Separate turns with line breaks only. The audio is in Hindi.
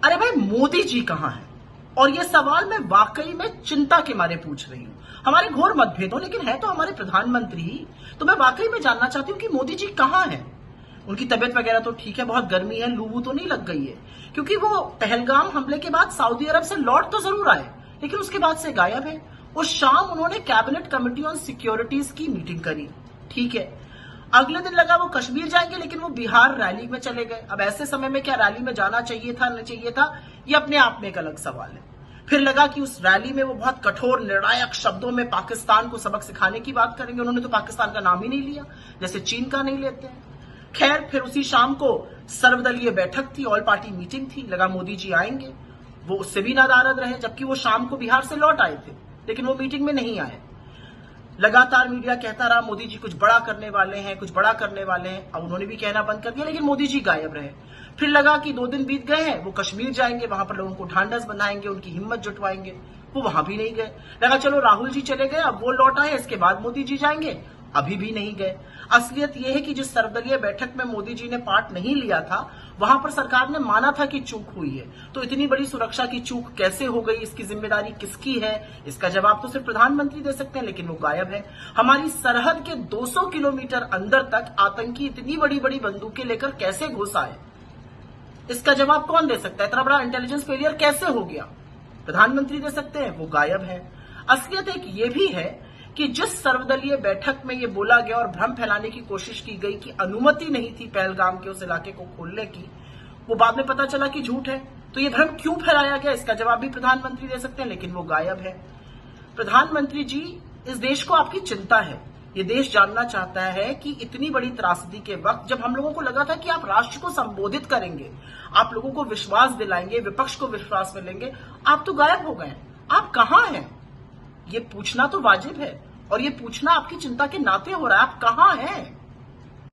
अरे भाई मोदी जी कहां है? और ये सवाल मैं वाकई में चिंता के मारे पूछ रही हूँ। हमारे घोर मतभेद हो, लेकिन है तो हमारे प्रधानमंत्री ही। तो मैं वाकई में जानना चाहती हूँ कि मोदी जी कहां हैं। उनकी तबीयत वगैरह तो ठीक है, बहुत गर्मी है, लू तो नहीं लग गई है, क्योंकि वो पहलगाम हमले के बाद सऊदी अरब से लौट तो जरूर आए, लेकिन उसके बाद से गायब है। उस शाम उन्होंने कैबिनेट कमेटी ऑन सिक्योरिटीज की मीटिंग करी, ठीक है। अगले दिन लगा वो कश्मीर जाएंगे, लेकिन वो बिहार रैली में चले गए। अब ऐसे समय में क्या रैली में जाना चाहिए था, नहीं चाहिए था, ये अपने आप में एक अलग सवाल है। फिर लगा कि उस रैली में वो बहुत कठोर निर्णायक शब्दों में पाकिस्तान को सबक सिखाने की बात करेंगे। उन्होंने तो पाकिस्तान का नाम ही नहीं लिया, जैसे चीन का नहीं लेते हैं। खैर, फिर उसी शाम को सर्वदलीय बैठक थी, ऑल पार्टी मीटिंग थी। लगा मोदी जी आएंगे, वो उससे भी नाराज रहे, जबकि वो शाम को बिहार से लौट आए थे, लेकिन वो मीटिंग में नहीं आए। लगातार मीडिया कहता रहा मोदी जी कुछ बड़ा करने वाले हैं, कुछ बड़ा करने वाले हैं। अब उन्होंने भी कहना बंद कर दिया, लेकिन मोदी जी गायब रहे। फिर लगा कि 2 दिन बीत गए हैं, वो कश्मीर जाएंगे, वहां पर लोगों को ढांढस बनाएंगे, उनकी हिम्मत जुटवाएंगे। वो वहां भी नहीं गए। लगा चलो राहुल जी चले गए, अब वो लौट आए, इसके बाद मोदी जी जाएंगे, अभी भी नहीं गए। असलियत यह है कि जिस सर्वदलीय बैठक में मोदी जी ने पार्ट नहीं लिया था, वहां पर सरकार ने माना था कि चूक हुई है। तो इतनी बड़ी सुरक्षा की चूक कैसे हो गई, इसकी जिम्मेदारी किसकी है, इसका जवाब तो सिर्फ प्रधानमंत्री दे सकते हैं, लेकिन वो गायब है। हमारी सरहद के 200 किलोमीटर अंदर तक आतंकी इतनी बड़ी बड़ी बंदूकें लेकर कैसे घुस आए, इसका जवाब कौन दे सकता है? इतना बड़ा इंटेलिजेंस फेलियर कैसे हो गया? प्रधानमंत्री दे सकते हैं, वो गायब है। असलियत एक ये भी है कि जिस सर्वदलीय बैठक में ये बोला गया और भ्रम फैलाने की कोशिश की गई कि अनुमति नहीं थी पहलगाम के उस इलाके को खोलने की, वो बाद में पता चला कि झूठ है। तो ये भ्रम क्यों फैलाया गया, इसका जवाब भी प्रधानमंत्री दे सकते हैं, लेकिन वो गायब है। प्रधानमंत्री जी, इस देश को आपकी चिंता है। ये देश जानना चाहता है कि इतनी बड़ी त्रासदी के वक्त, जब हम लोगों को लगा था कि आप राष्ट्र को संबोधित करेंगे, आप लोगों को विश्वास दिलाएंगे, विपक्ष को विश्वास में लेंगे, आप तो गायब हो गए। आप कहां हैं? ये पूछना तो वाजिब है, और ये पूछना आपकी चिंता के नाते हो रहा है। आप कहां हैं?